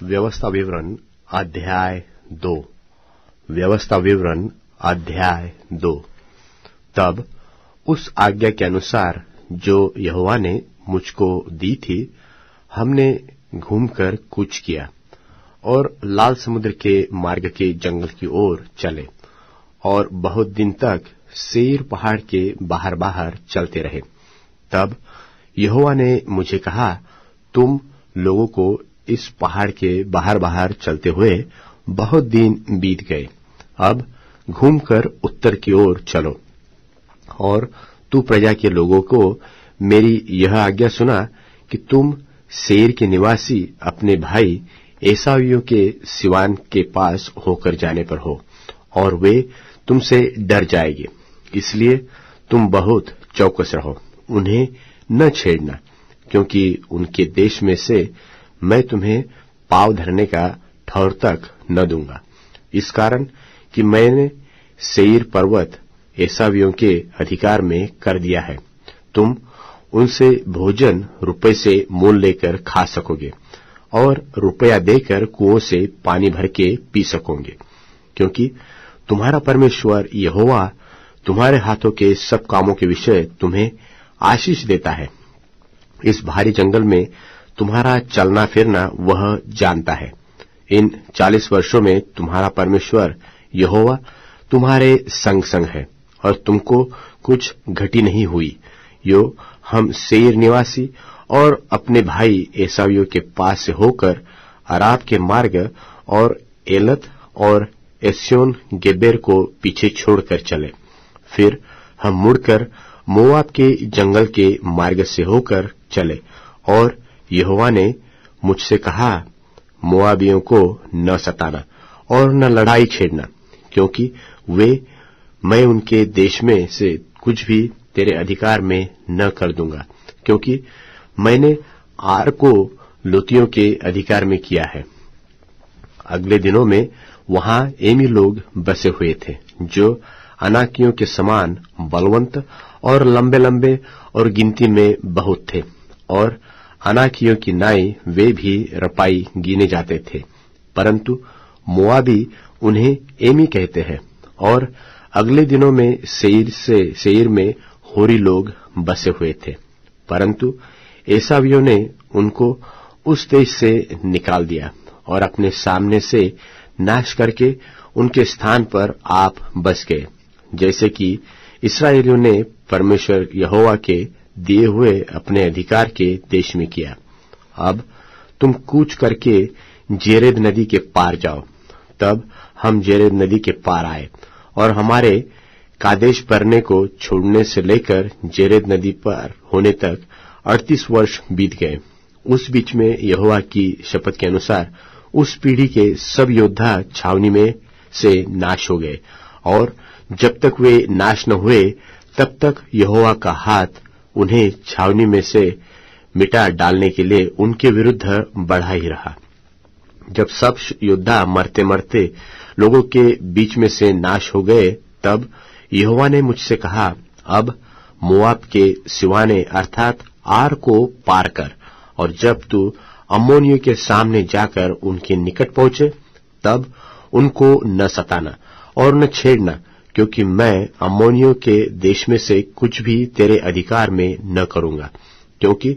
व्यवस्था विवरण अध्याय 2। व्यवस्था विवरण अध्याय 2। तब उस आज्ञा के अनुसार जो यहोवा ने मुझको दी थी, हमने घूमकर कूच किया और लाल समुद्र के मार्ग के जंगल की ओर चले और बहुत दिन तक सेईर पहाड़ के बाहर बाहर चलते रहे। तब यहोवा ने मुझे कहा, तुम लोगों को इस पहाड़ के बाहर बाहर चलते हुए बहुत दिन बीत गए। अब घूमकर उत्तर की ओर चलो और तू प्रजा के लोगों को मेरी यह आज्ञा सुना कि तुम सेईर के निवासी अपने भाई एसावियों के सिवान के पास होकर जाने पर हो, और वे तुमसे डर जाएंगे। इसलिए तुम बहुत चौकस रहो, उन्हें न छेड़ना, क्योंकि उनके देश में से मैं तुम्हें पाँव धरने का ठौर तक न दूंगा, इस कारण कि मैंने सेईर पर्वत एसावियों के अधिकार में कर दिया है। तुम उनसे भोजन रुपये से मोल लेकर खा सकोगे और रुपया देकर कुओं से पानी भर के पी सकोगे, क्योंकि तुम्हारा परमेश्वर यहोवा तुम्हारे हाथों के सब कामों के विषय तुम्हें आशीष देता है। इस भारी जंगल में तुम्हारा चलना फिरना वह जानता है। इन 40 वर्षों में तुम्हारा परमेश्वर यहोवा तुम्हारे संग संग है और तुमको कुछ घटी नहीं हुई। यो हम सेईर निवासी और अपने भाई एसावियों के पास से होकर अराब के मार्ग और एलत और एस्योन गेबेर को पीछे छोड़कर चले। फिर हम मुड़कर मोआब के जंगल के मार्ग से होकर चले, और यहोवा ने मुझसे कहा, मोआबियों को न सताना और न लड़ाई छेड़ना, क्योंकि मैं उनके देश में से कुछ भी तेरे अधिकार में न कर दूंगा, क्योंकि मैंने आर को लूतियों के अधिकार में किया है। अगले दिनों में वहां एमी लोग बसे हुए थे, जो अनाकियों के समान बलवंत और लंबे लंबे और गिनती में बहुत थे, और अनाकियों की नाई वे भी रपाई गिने जाते थे, परंतु मोआबी उन्हें एमी कहते हैं। और अगले दिनों में सेईर में होरी लोग बसे हुए थे, परंतु एसावियों ने उनको उस देश से निकाल दिया और अपने सामने से नाश करके उनके स्थान पर आप बस गए, जैसे कि इस्राएलियों ने परमेश्वर यहोवा के दिए हुए अपने अधिकार के देश में किया। अब तुम कूच करके जेरेद नदी के पार जाओ। तब हम जेरेद नदी के पार आए और हमारे कादेश बरने को छोड़ने से लेकर जेरेद नदी पार होने तक 38 वर्ष बीत गए। उस बीच में यहोवा की शपथ के अनुसार उस पीढ़ी के सब योद्धा छावनी में से नाश हो गए, और जब तक वे नाश न हुए तब तक यहोवा का हाथ उन्हें छावनी में से मिटा डालने के लिए उनके विरुद्ध बढ़ा ही रहा। जब सब योद्धा मरते मरते लोगों के बीच में से नाश हो गए, तब यहोवा ने मुझसे कहा, अब मोआब के सिवाने अर्थात आर को पार कर, और जब तू अम्मोनियों के सामने जाकर उनके निकट पहुंचे, तब उनको न सताना और न छेड़ना, क्योंकि मैं अम्मोनियों के देश में से कुछ भी तेरे अधिकार में न करूंगा, क्योंकि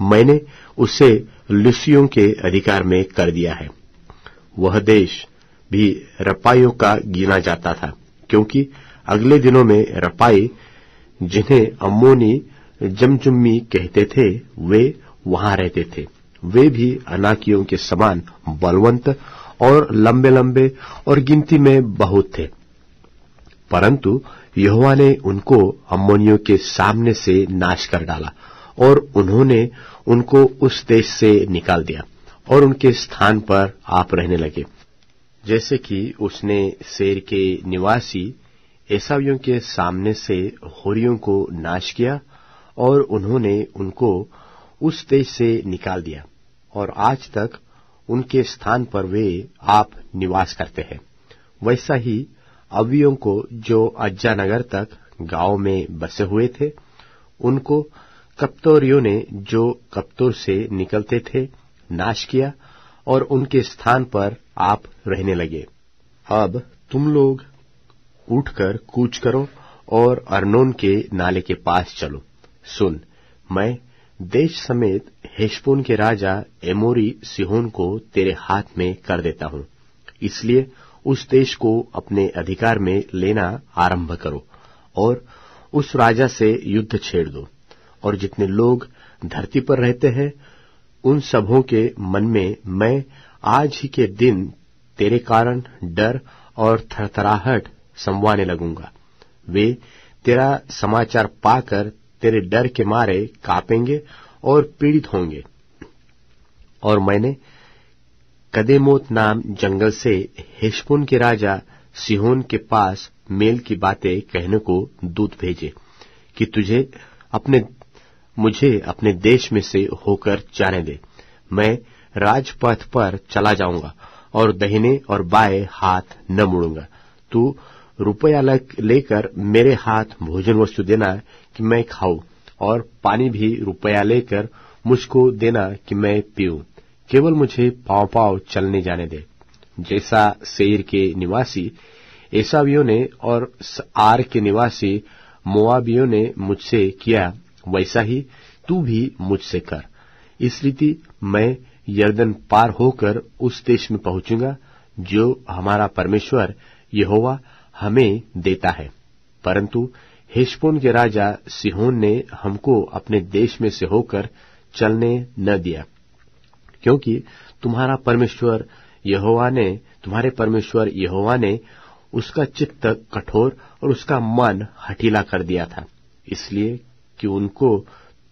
मैंने उसे लूसियों के अधिकार में कर दिया है। वह देश भी रपाइयों का गिना जाता था, क्योंकि अगले दिनों में रपाई, जिन्हें अम्मोनी जमजुम्मी कहते थे, वे वहां रहते थे। वे भी अनाकियों के समान बलवंत और लंबे लंबे और गिनती में बहुत थे, परंतु यहोवा ने उनको अम्मोनियों के सामने से नाश कर डाला, और उन्होंने उनको उस देश से निकाल दिया और उनके स्थान पर आप रहने लगे। जैसे कि उसने सेईर के निवासी एसावियों के सामने से होरियों को नाश किया और उन्होंने उनको उस देश से निकाल दिया, और आज तक उनके स्थान पर वे आप निवास करते हैं, वैसा ही अवियों को जो अज्जा नगर तक गांव में बसे हुए थे, उनको कप्तोरियों ने जो कप्तोर से निकलते थे नाश किया, और उनके स्थान पर आप रहने लगे। अब तुम लोग उठकर कूच करो और अर्नोन के नाले के पास चलो। सुन, मैं देश समेत हेशबोन के राजा एमोरी सिहोन को तेरे हाथ में कर देता हूं, इसलिए उस देश को अपने अधिकार में लेना आरंभ करो और उस राजा से युद्ध छेड़ दो। और जितने लोग धरती पर रहते हैं उन सबों के मन में मैं आज ही के दिन तेरे कारण डर और थरथराहट समवाने लगूंगा। वे तेरा समाचार पाकर तेरे डर के मारे कांपेंगे और पीड़ित होंगे। और मैंने कदेमोत नाम जंगल से हेशबोन के राजा सिहोन के पास मेल की बातें कहने को दूत भेजे कि मुझे अपने देश में से होकर जाने दे। मैं राजपथ पर चला जाऊंगा और दाहिने और बाएं हाथ न मुड़ूंगा। तू रुपया लेकर मेरे हाथ भोजन वस्तु देना कि मैं खाऊं, और पानी भी रुपया लेकर मुझको देना कि मैं पीऊं। केवल मुझे पांव पांव चलने जाने दे। जैसा सेईर के निवासी एसावियों ने और आर के निवासी मोआबियों ने मुझसे किया, वैसा ही तू भी मुझसे कर। इस रीति मैं यरदन पार होकर उस देश में पहुंचूंगा जो हमारा परमेश्वर यहोवा हमें देता है। परंतु हेशबोन के राजा सिहोन ने हमको अपने देश में से होकर चलने न दिया, क्योंकि तुम्हारे परमेश्वर यहोवा ने उसका चित्त कठोर और उसका मन हठीला कर दिया था, इसलिए कि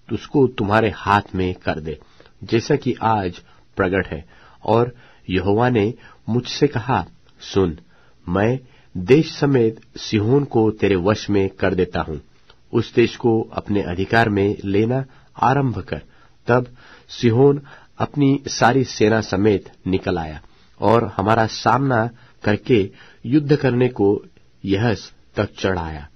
उसको तुम्हारे हाथ में कर दे, जैसा कि आज प्रगट है। और यहोवा ने मुझसे कहा, सुन, मैं देश समेत सिहोन को तेरे वश में कर देता हूं, उस देश को अपने अधिकार में लेना आरंभ कर। तब सिहोन अपनी सारी सेना समेत निकल आया और हमारा सामना करके युद्ध करने को यहस तक चढ़ आया।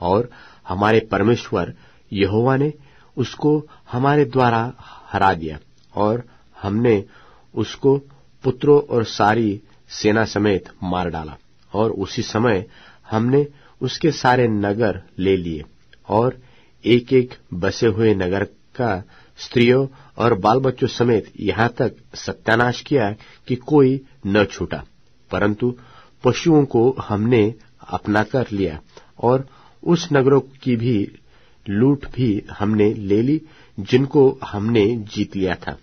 और हमारे परमेश्वर यहोवा ने उसको हमारे द्वारा हरा दिया, और हमने उसको पुत्रों और सारी सेना समेत मार डाला। और उसी समय हमने उसके सारे नगर ले लिए और एक एक बसे हुए नगर का स्त्रियों और बाल बच्चों समेत यहां तक सत्यानाश किया कि कोई न छूटा। परंतु पशुओं को हमने अपना कर लिया और उस नगरों की भी लूट भी हमने ले ली जिनको हमने जीत लिया था।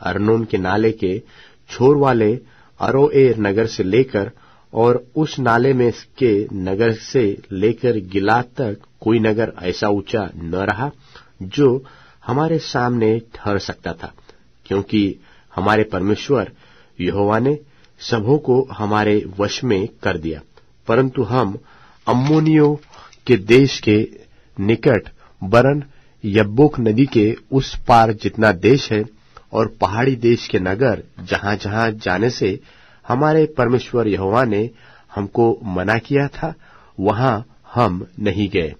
अर्नोन के नाले के छोर वाले अरोएर नगर से लेकर और उस नाले में के नगर से लेकर गिलाद तक कोई नगर ऐसा ऊंचा न रहा जो हमारे सामने ठहर सकता था, क्योंकि हमारे परमेश्वर यहोवा ने सबों को हमारे वश में कर दिया। परंतु हम अम्मोनियों के देश के निकट बरन यब्बोक नदी के उस पार जितना देश है और पहाड़ी देश के नगर जहां जहां जाने से हमारे परमेश्वर यहोवा ने हमको मना किया था, वहां हम नहीं गए।